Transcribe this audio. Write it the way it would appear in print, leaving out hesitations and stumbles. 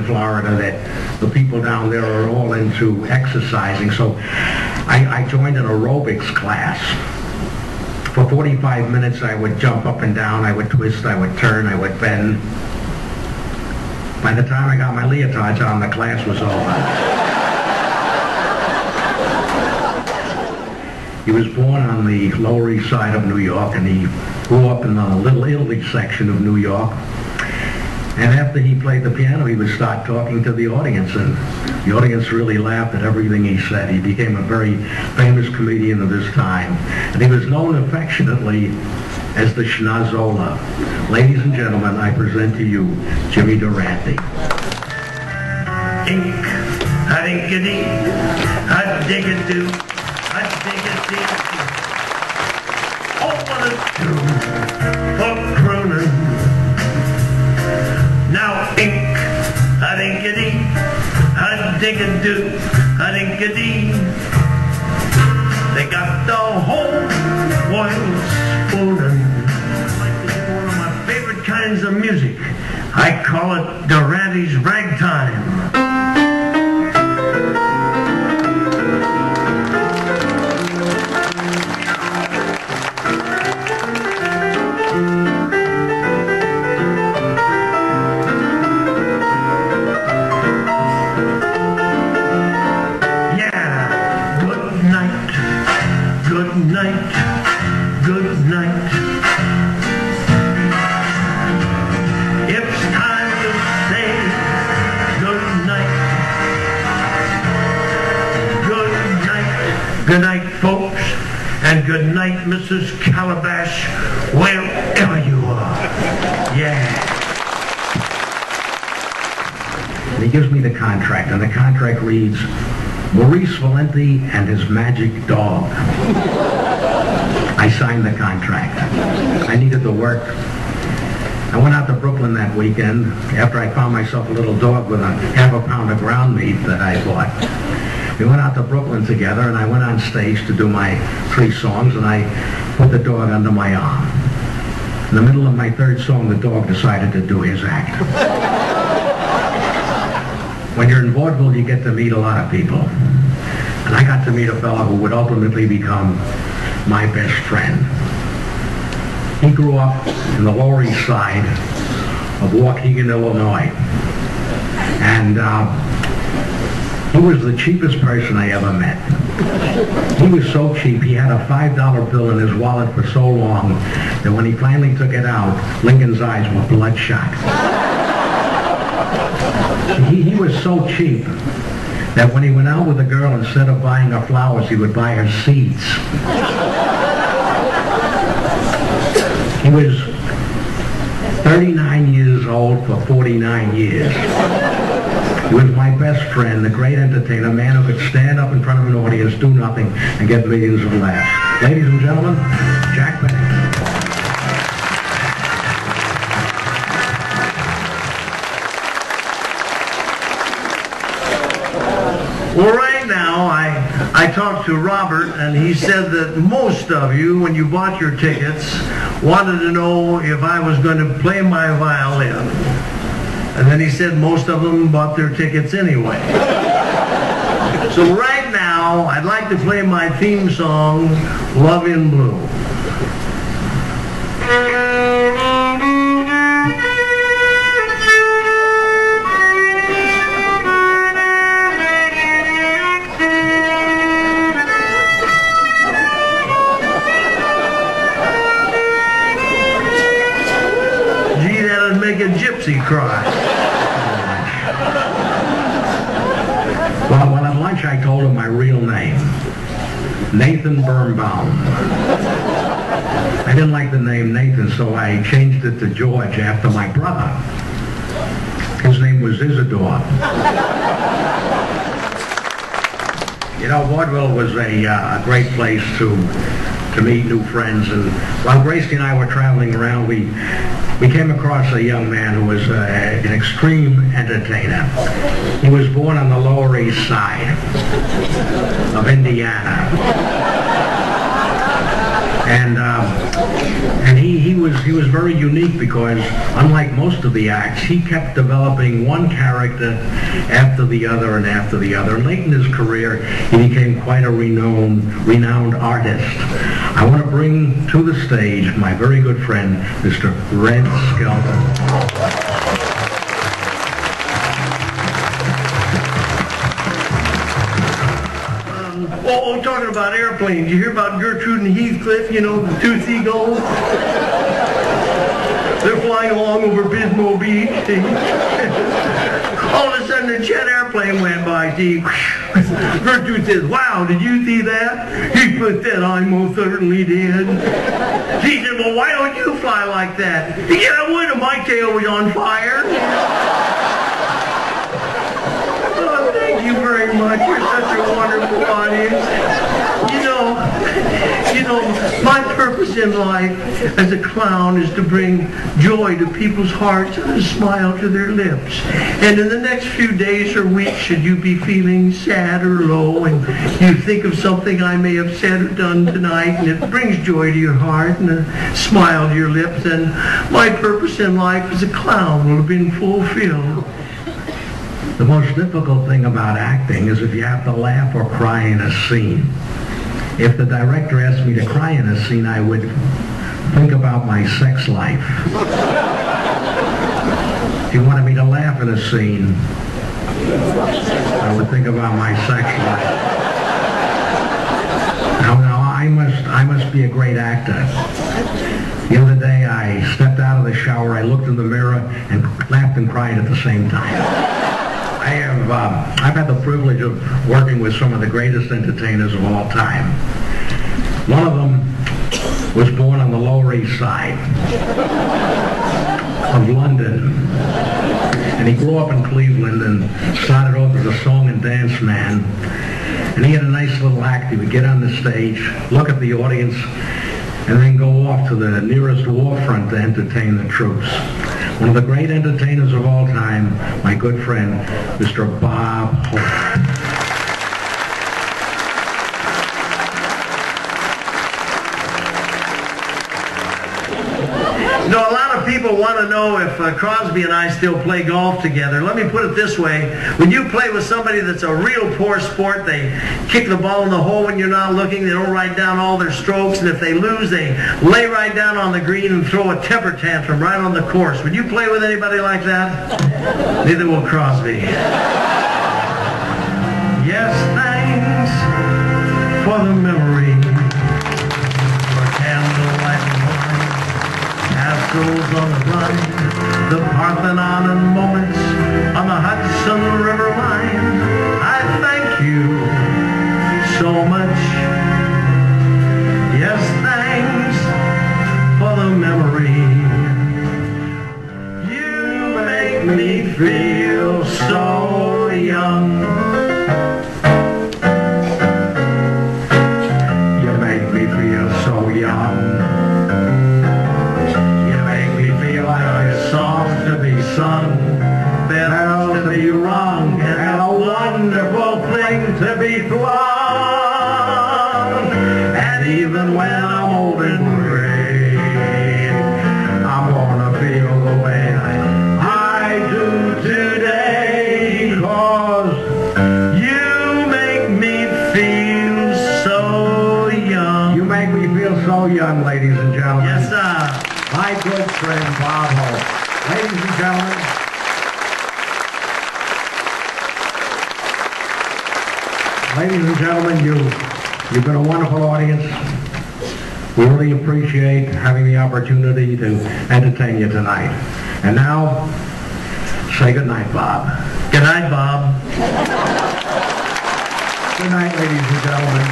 Florida that the people down there are all into exercising. So I joined an aerobics class. For 45 minutes I would jump up and down, I would twist, I would turn, I would bend. By the time I got my leotards on, the class was over. He was born on the Lower East Side of New York, and he grew up in the Little Italy section of New York. And after he played the piano, he would start talking to the audience, and the audience really laughed at everything he said. He became a very famous comedian of his time, and he was known affectionately as the Schnozzola. Ladies and gentlemen, I present to you Jimmy Durante. Ink, a-dink-a-dee, a-dig-a-doo, a-dig-a-dee. Oh, what a tune for crooning. Now ink, a-dink-a-dee, a-dig-a-doo, a-dink-a-dee. They got the whole world spooning. I like to do one of my favorite kinds of music. I call it Durante's Ragtime. Good night, folks, and good night, Mrs. Calabash, wherever you are. Yeah. And he gives me the contract, and the contract reads, Maurice Valenti and his magic dog. I signed the contract. I needed the work. I went out to Brooklyn that weekend after I found myself a little dog with a half a pound of ground meat that I bought. We went out to Brooklyn together, and I went on stage to do my 3 songs, and I put the dog under my arm. In the middle of my 3rd song, the dog decided to do his act. When you're in vaudeville, you get to meet a lot of people. And I got to meet a fellow who would ultimately become my best friend. He grew up in the Lower East Side of Waukegan, Illinois. And he was the cheapest person I ever met. He was so cheap, he had a $5 bill in his wallet for so long that when he finally took it out, Lincoln's eyes were bloodshot. He was so cheap that when he went out with a girl, instead of buying her flowers, he would buy her seeds. He was 39 years old for 49 years. He was my best friend, the great entertainer, a man who could stand up in front of an audience, do nothing, and get millions of laughs. Ladies and gentlemen, Jack Benny. Well, right now, I talked to Robert, and he said that most of you, when you bought your tickets, wanted to know if I was going to play my violin. And then he said most of them bought their tickets anyway. So right now, I'd like to play my theme song, Love in Blue. Gee, that'd make a gypsy cry. Well, at lunch I told him my real name, Nathan Birnbaum. I didn't like the name Nathan, so I changed it to George after my brother. His name was Isidore. You know, vaudeville was a great place to meet new friends, and while Gracie and I were traveling around, we came across a young man who was an extreme entertainer. He was born on the Lower East Side of Indiana. And And he was very unique because, unlike most of the acts, he kept developing one character after the other and after the other. And late in his career, he became quite a renowned artist. I want to bring to the stage my very good friend, Mr. Red Skelton. Oh, talking about airplanes. You hear about Gertrude and Heathcliff, you know, the two seagulls? They're flying along over Bismo Beach. All of a sudden, a jet airplane went by. See, Gertrude says, "Wow, did you see that?" Heathcliff said, "I most certainly did." She said, "Well, why don't you fly like that?" He said, "I would if my tail was on fire." Oh, thank you very much. You're such a wonderful audience. You know, my purpose in life as a clown is to bring joy to people's hearts and a smile to their lips. And in the next few days or weeks, should you be feeling sad or low and you think of something I may have said or done tonight and it brings joy to your heart and a smile to your lips, then my purpose in life as a clown will have been fulfilled. The most difficult thing about acting is if you have to laugh or cry in a scene. If the director asked me to cry in a scene, I would think about my sex life. If he wanted me to laugh in a scene, I would think about my sex life. Now I must be a great actor. The other day I stepped out of the shower, I looked in the mirror, and laughed and cried at the same time. I've had the privilege of working with some of the greatest entertainers of all time. One of them was born on the Lower East Side of London. And he grew up in Cleveland and started off as a song and dance man. And he had a nice little act. He would get on the stage, look at the audience, and then go off to the nearest war front to entertain the troops. One of the great entertainers of all time, my good friend, Mr. Bob Hope. You know, a lot of people want to know if Crosby and I still play golf together. Let me put it this way. When you play with somebody that's a real poor sport, they kick the ball in the hole when you're not looking, they don't write down all their strokes, and if they lose, they lay right down on the green and throw a temper tantrum right on the course. Would you play with anybody like that? Neither will Crosby. Yes, thanks for the memory, for candlelight and wine, castles on the Rhine, the Parthenon and moments on the Hudson River line. I thank you so much. Yes, thanks for the memory. You make me feel so young. You make me feel so young. You make me feel like a song to be sung, bells to be rung, and a wonderful thing to be flung. And even when I'm old and gray, I'm gonna feel the way I do today, 'cause you make me feel so young. You make me feel so young, ladies and gentlemen. Yes, sir. My good friend, Bob Hope. Ladies and gentlemen, you've been a wonderful audience. We really appreciate having the opportunity to entertain you tonight. And now, say good night, Bob. Good night, Bob. Good night, ladies and gentlemen.